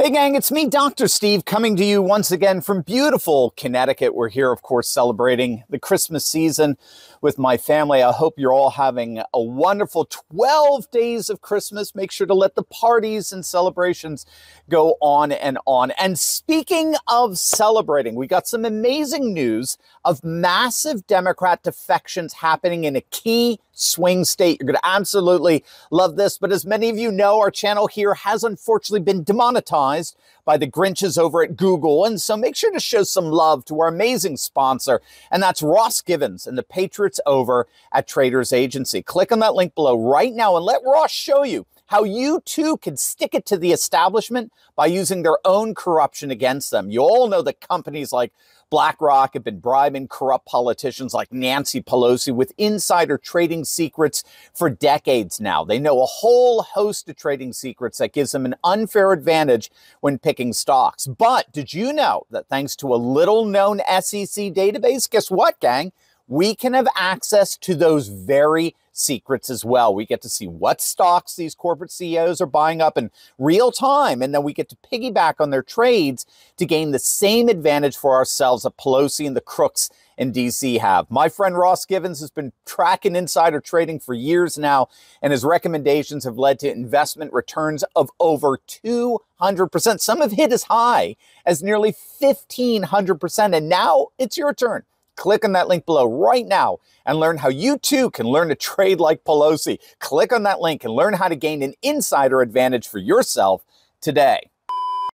Hey gang, it's me, Dr. Steve, coming to you once again from beautiful Connecticut. We're here, of course, celebrating the Christmas season with my family. I hope you're all having a wonderful 12 days of Christmas. Make sure to let the parties and celebrations go on and on. And speaking of celebrating, we got some amazing news of massive Democrat defections happening in a key swing state. You're going to absolutely love this. But as many of you know, our channel here has unfortunately been demonetized by the Grinches over at Google. And so make sure to show some love to our amazing sponsor. And that's Ross Givens and the Patriots over at Traders Agency. Click on that link below right now and let Ross show you how you too can stick it to the establishment by using their own corruption against them. You all know that companies like BlackRock have been bribing corrupt politicians like Nancy Pelosi with insider trading secrets for decades now. They know a whole host of trading secrets that gives them an unfair advantage when picking stocks. But did you know that thanks to a little-known SEC database, guess what, gang? We can have access to those very secrets as well. We get to see what stocks these corporate CEOs are buying up in real time, and then we get to piggyback on their trades to gain the same advantage for ourselves that Pelosi and the crooks in DC have. My friend Ross Givens has been tracking insider trading for years now, and his recommendations have led to investment returns of over 200%. Some have hit as high as nearly 1,500%, and now it's your turn. Click on that link below right now and learn how you too can learn to trade like Pelosi. Click on that link and learn how to gain an insider advantage for yourself today.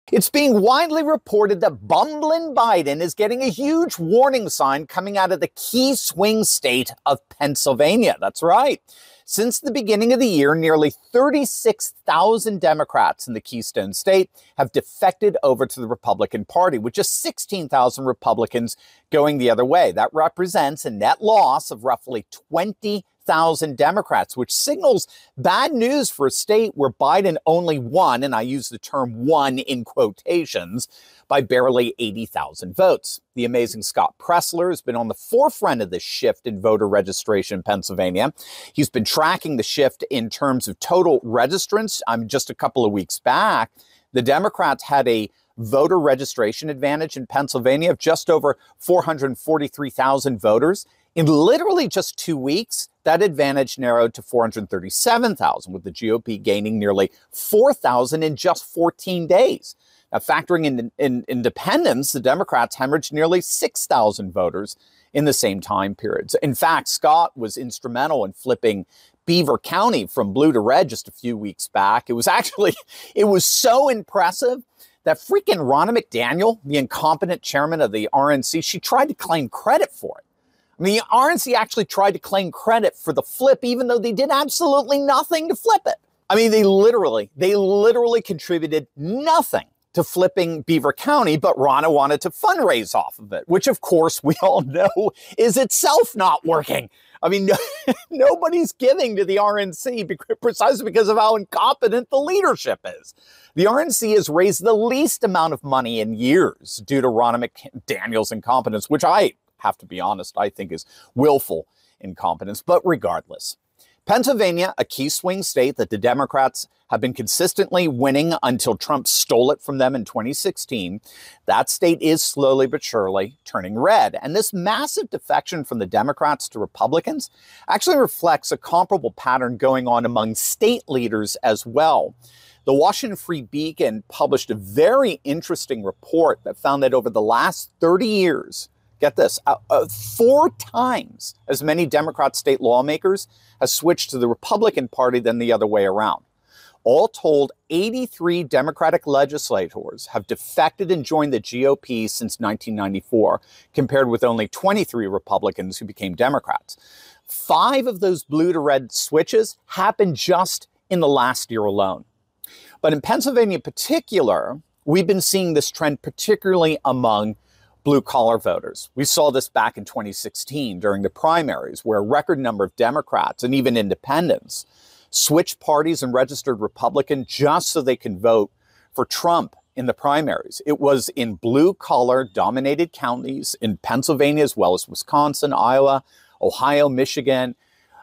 It's being widely reported that bumbling Biden is getting a huge warning sign coming out of the key swing state of Pennsylvania. That's right. Since the beginning of the year, nearly 36,000 Democrats in the Keystone State have defected over to the Republican Party, with just 16,000 Republicans going the other way. That represents a net loss of roughly 20,000 Democrats, which signals bad news for a state where Biden only won, and I use the term won in quotations, by barely 80,000 votes. The amazing Scott Presler has been on the forefront of this shift in voter registration in Pennsylvania. He's been tracking the shift in terms of total registrants. Just a couple of weeks back, the Democrats had a voter registration advantage in Pennsylvania of just over 443,000 voters. In literally just 2 weeks, that advantage narrowed to 437,000, with the GOP gaining nearly 4,000 in just 14 days. Now, factoring in independents, the Democrats hemorrhaged nearly 6,000 voters in the same time periods. In fact, Scott was instrumental in flipping Beaver County from blue to red just a few weeks back. It was so impressive that freaking Ronna McDaniel, the incompetent chairman of the RNC, she tried to claim credit for it. I mean, the RNC actually tried to claim credit for the flip, even though they did absolutely nothing to flip it. I mean, they literally contributed nothing to flipping Beaver County, but Ronna wanted to fundraise off of it, which of course we all know is itself not working. I mean, nobody's giving to the RNC precisely because of how incompetent the leadership is. The RNC has raised the least amount of money in years due to Ronna McDaniel's incompetence, which I have to be honest, I think is willful incompetence. But regardless, Pennsylvania, a key swing state that the Democrats have been consistently winning until Trump stole it from them in 2016, that state is slowly but surely turning red. And this massive defection from the Democrats to Republicans actually reflects a comparable pattern going on among state leaders as well. The Washington Free Beacon published a very interesting report that found that over the last 30 years, get this, 4 times as many Democrat state lawmakers have switched to the Republican Party than the other way around. All told, 83 Democratic legislators have defected and joined the GOP since 1994, compared with only 23 Republicans who became Democrats. 5 of those blue to red switches happened just in the last year alone. But in Pennsylvania in particular, we've been seeing this trend particularly among blue-collar voters. We saw this back in 2016 during the primaries, where a record number of Democrats and even independents switched parties and registered Republican just so they can vote for Trump in the primaries. It was in blue-collar dominated counties in Pennsylvania, as well as Wisconsin, Iowa, Ohio, Michigan,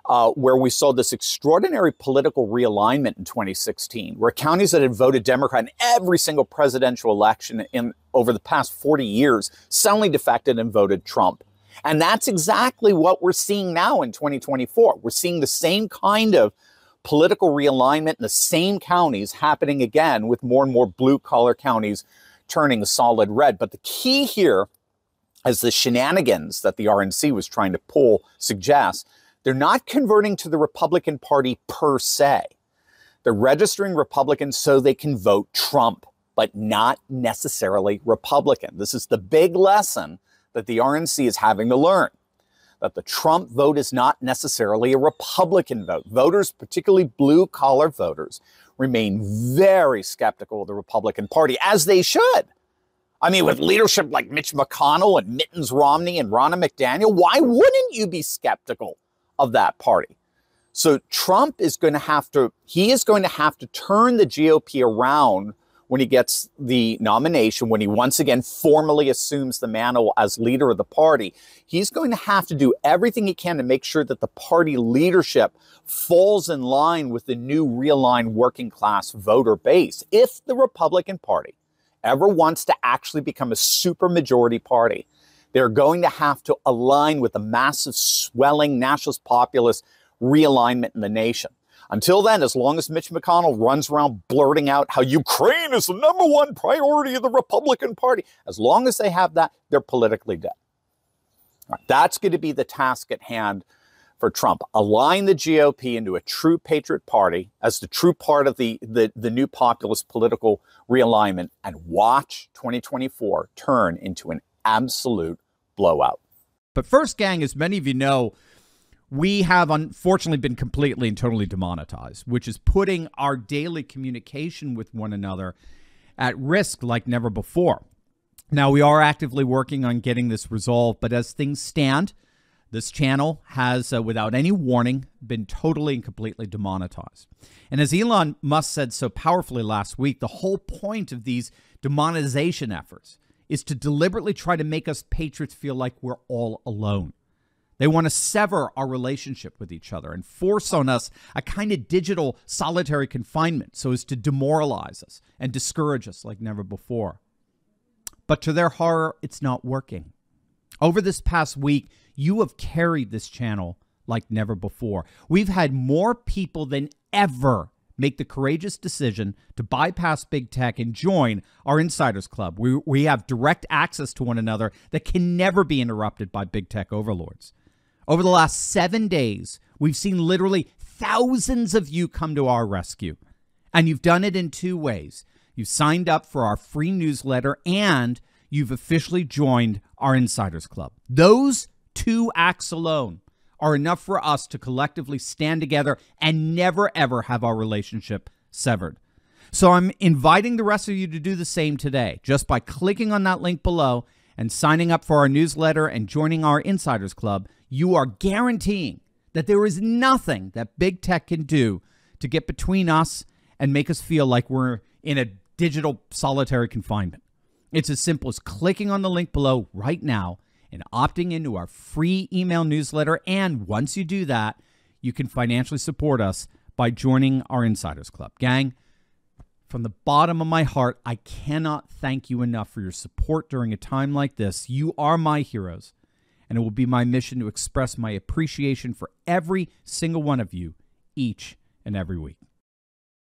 where we saw this extraordinary political realignment in 2016, where counties that had voted Democrat in every single presidential election over the past 40 years suddenly defected and voted Trump. And that's exactly what we're seeing now in 2024. We're seeing the same kind of political realignment in the same counties happening again, with more and more blue-collar counties turning solid red. But the key here, as the shenanigans that the RNC was trying to pull suggest, they're not converting to the Republican Party per se. They're registering Republicans so they can vote Trump, but not necessarily Republican. This is the big lesson that the RNC is having to learn, that the Trump vote is not necessarily a Republican vote. Voters, particularly blue-collar voters, remain very skeptical of the Republican Party, as they should. I mean, with leadership like Mitch McConnell and Mittens Romney and Ronna McDaniel, why wouldn't you be skeptical of that party? So Trump is going to have to turn the GOP around when he gets the nomination, when he once again formally assumes the mantle as leader of the party. He's going to have to do everything he can to make sure that the party leadership falls in line with the new realigned working class voter base. If the Republican Party ever wants to actually become a supermajority party, they're going to have to align with the massive, swelling nationalist populist realignment in the nation. Until then, as long as Mitch McConnell runs around blurting out how Ukraine is the #1 priority of the Republican Party, as long as they have that, they're politically dead. Right, that's going to be the task at hand for Trump. Align the GOP into a true patriot party as the true part of the new populist political realignment, and watch 2024 turn into an absolute blowout. But first, gang, as many of you know, we have unfortunately been completely and totally demonetized, which is putting our daily communication with one another at risk like never before. Now, we are actively working on getting this resolved, but as things stand, this channel has, without any warning, been totally and completely demonetized. And as Elon Musk said so powerfully last week, the whole point of these demonetization efforts is to deliberately try to make us patriots feel like we're all alone. They want to sever our relationship with each other and force on us a kind of digital solitary confinement so as to demoralize us and discourage us like never before. But to their horror, it's not working. Over this past week, you have carried this channel like never before. We've had more people than ever make the courageous decision to bypass big tech and join our Insiders Club. We have direct access to one another that can never be interrupted by big tech overlords. Over the last 7 days, we've seen literally thousands of you come to our rescue. And you've done it in two ways. You've signed up for our free newsletter and you've officially joined our Insiders Club. Those two acts alone are enough for us to collectively stand together and never, ever have our relationship severed. So I'm inviting the rest of you to do the same today, just by clicking on that link below and signing up for our newsletter and joining our Insiders Club. You are guaranteeing that there is nothing that big tech can do to get between us and make us feel like we're in a digital solitary confinement. It's as simple as clicking on the link below right now and opting into our free email newsletter. And once you do that, you can financially support us by joining our Insiders Club. Gang, from the bottom of my heart, I cannot thank you enough for your support during a time like this. You are my heroes, and it will be my mission to express my appreciation for every single one of you each and every week.